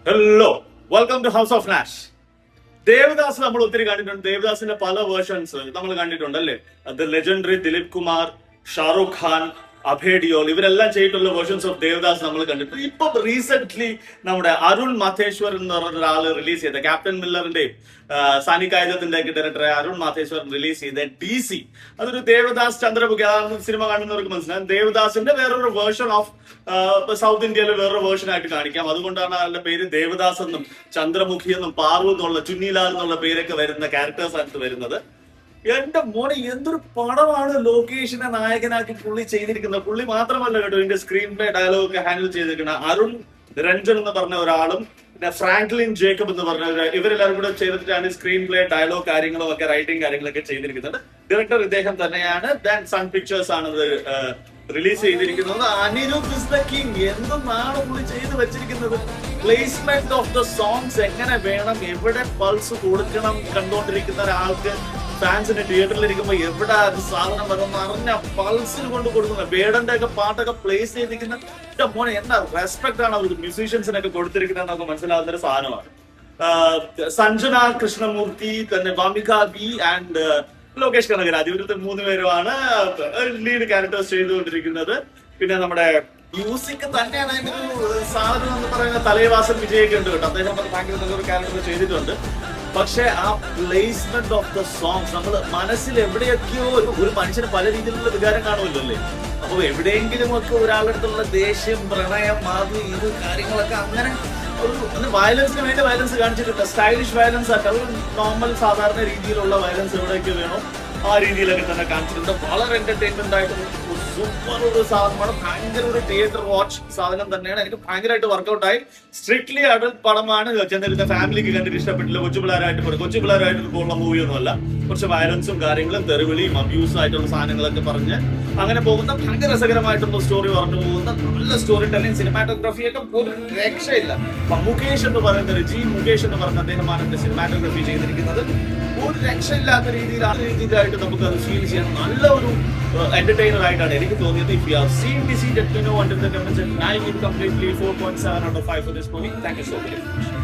Hello, welcome to house of Nash. Devdas നമ്മൾ ഒത്തിരി കണ്ടിട്ടുണ്ട്. ദേവദാസിന്റെ പല വേർഷൻസ് നമ്മൾ കണ്ടിട്ടുണ്ട് അല്ലേ. അത് ലെജൻഡറി ദിലീപ് കുമാർ, ഷാറുഖ് ഖാൻ, അഭയ് ഡിയോൾ ഇവരെല്ലാം ചെയ്തിട്ടുള്ള വേർഷൻസ് ഓഫ് ദേവദാസ് നമ്മൾ കണ്ടിട്ടുണ്ട്. ഇപ്പൊ റീസെന്റ് നമ്മുടെ അരുൺ മാഥേശ്വർ എന്ന് പറഞ്ഞ ഒരാൾ റിലീസ് ചെയ്ത ക്യാപ്റ്റൻ മില്ലറിന്റെയും സാനി കായികത്തിന്റെ ഡയറക്ടറെ അരുൺ മാഥേശ്വർ റിലീസ് ചെയ്ത DC, അതൊരു ദേവദാസ് ചന്ദ്രമുഖി. സിനിമ കാണുന്നവർക്ക് മനസ്സിലാവും ദേവദാസിന്റെ വേറൊരു വേർഷൻ ഓഫ് സൗത്ത് ഇന്ത്യയിലെ വേറൊരു വേർഷൻ ആയിട്ട് കാണിക്കാം. അതുകൊണ്ടാണ് അതിന്റെ പേര് ദേവദാസ് എന്നും ചന്ദ്രമുഖി എന്നും പാറു എന്നുള്ള ചുന്നിലാൽ എന്നുള്ള പേരൊക്കെ വരുന്ന ക്യാരക്ടേഴ്സ് ആയിട്ട് വരുന്നത്. എന്റെ മോനെ എന്തൊരു പടമാണ് ലൊക്കേഷനെ നായകനാക്കി പുള്ളി ചെയ്തിരിക്കുന്നത്. പുള്ളി മാത്രമല്ല കേട്ടോ, ഇതിന്റെ സ്ക്രീൻ പ്ലേ ഡയലോഗ് ഒക്കെ ഹാൻഡിൽ ചെയ്തിരിക്കുന്ന അരുൺ രഞ്ജൻ എന്ന് പറഞ്ഞ ഒരാളും പിന്നെ ഫ്രാങ്ക്ലിൻ ജേക്കബ് എന്ന് പറഞ്ഞ ഇവരെല്ലാവരും കൂടെ ചെയ്തിട്ടാണ് സ്ക്രീൻ പ്ലേ ഡയലോഗ് കാര്യങ്ങളും ഒക്കെ റൈറ്റിംഗ് കാര്യങ്ങളൊക്കെ ചെയ്തിരിക്കുന്നത്. ഡയറക്ടർ ഇദ്ദേഹം തന്നെയാണ്. സൺ പിക്ചേഴ്സ് ആണ് ഇത് റിലീസ് ചെയ്തിരിക്കുന്നത്. അനിരുദ്ധ് ഇസ് ദ കിങ് എന്തെന്നാണ് പുള്ളി ചെയ്ത് വെച്ചിരിക്കുന്നത്. പ്ലേസ്മെന്റ് ഓഫ് ദ സോങ്സ് എങ്ങനെ വേണം, എവിടെ പൾസ് കൊടുക്കണം, കണ്ടുകൊണ്ടിരിക്കുന്ന ഒരാൾക്ക് ഫാൻസിന് തിയേറ്ററിൽ ഇരിക്കുമ്പോ എവിടെ സാധനം വരുമെന്ന് അറിഞ്ഞ പൾസിൽ കൊണ്ട് കൊടുക്കുന്ന വേടന്റെ ഒക്കെ പാട്ടൊക്കെ പ്ലേസ് ചെയ്തിരിക്കുന്ന മോനെ എന്താ റെസ്പെക്ട് ആണ് അവർക്ക് മ്യൂസീഷ്യൻസിനൊക്കെ കൊടുത്തിരിക്കുന്നത് എന്നൊക്കെ മനസ്സിലാവുന്ന ഒരു സാധനമാണ്. സഞ്ജന കൃഷ്ണമൂർത്തി, തന്നെ വാമിക ബി ആൻഡ് ലോകേഷ് കനകരാജ് ഇവരുടെ 3 പേരുമാണ് ലീഡ് ക്യാരക്ടേഴ്സ് ചെയ്തുകൊണ്ടിരിക്കുന്നത്. പിന്നെ നമ്മുടെ മ്യൂസിക് തന്നെയാണ് അതിന്റെ ഒരു സാധനം എന്ന് പറയുന്ന തലൈവാസൻ വിജയൊക്കെ ഉണ്ട് കേട്ടോ. അദ്ദേഹം ഭയങ്കര നല്ലൊരു ക്യാരക്ടർ ചെയ്തിട്ടുണ്ട്. പക്ഷെ ആ പ്ലേസ്മെന്റ് ഓഫ് ദ സോങ്സ് നമ്മൾ മനസ്സിൽ എവിടെയൊക്കെയോ ഒരു മനുഷ്യന് പല രീതിയിലുള്ള വികാരം കാണുമല്ലോ അല്ലേ. അപ്പൊ എവിടെയെങ്കിലും ഒക്കെ ഒരാളുടെ അടുത്തുള്ള ദേഷ്യം, പ്രണയം, അത് ഇത് കാര്യങ്ങളൊക്കെ അങ്ങനെ ഒരു വയലൻസിന് വേണ്ടി വയലൻസ് കാണിച്ചിട്ടില്ല. സ്റ്റൈലിഷ് വയലൻസ് ആയിട്ട് അത് നോർമൽ സാധാരണ രീതിയിലുള്ള വയലൻസ് എവിടെയൊക്കെ വേണോ ആ രീതിയിലൊക്കെ തന്നെ കാണിച്ചിട്ടുണ്ട്. വളരെ എന്റർടൈൻമെന്റ് ആയിട്ട് സൂപ്പർ ഒരു സാധനമാണ്. ഭയങ്കര ഒരു തിയേറ്റർ വാച്ച് സാധനം തന്നെയാണ്. എനിക്ക് ഭയങ്കരമായിട്ട് വർക്ക്ഔട്ട് ആയി. സ്ട്രിക്ട്ലി അഡൽട്ട് പടമാണ്. ചെന്നിരുന്ന ഫാമിലിക്ക് കണ്ടിട്ട് ഇഷ്ടപ്പെട്ടില്ല. കൊച്ചു പിള്ളേരായിട്ട് പോകുന്ന മൂവിയൊന്നുമല്ല. കുറച്ച് വയലൻസും കാര്യങ്ങളും തെറിവിളിയും അബ്യൂസും ആയിട്ടുള്ള സാധനങ്ങളൊക്കെ പറഞ്ഞ് അങ്ങനെ പോകുന്ന ഭയങ്കര രസകരമായിട്ടുള്ള സ്റ്റോറി പറഞ്ഞു പോകുന്ന നല്ല സ്റ്റോറി ടെല്ലിംഗ്, സിനിമാറ്റോഗ്രാഫിയൊക്കെ ഒരു രക്ഷയില്ല. മുകേഷ് എന്ന് പറയുന്ന മുകേഷ് എന്ന് പറഞ്ഞ അദ്ദേഹമാണ് സിനിമാറ്റോഗ്രാഫി ചെയ്തിരിക്കുന്നത്. ഒരു രക്ഷയില്ലാത്ത രീതിയിലായിട്ട് നമുക്ക് അത് ഫീൽ ചെയ്യാൻ നല്ല ഒരു എന്റർടൈനർ ആയിട്ടാണ് എനിക്ക് തോന്നിയത്. If you have seen this, let me know under the comments and I will completely 4.7 out of 5 for this movie. Thank you so much.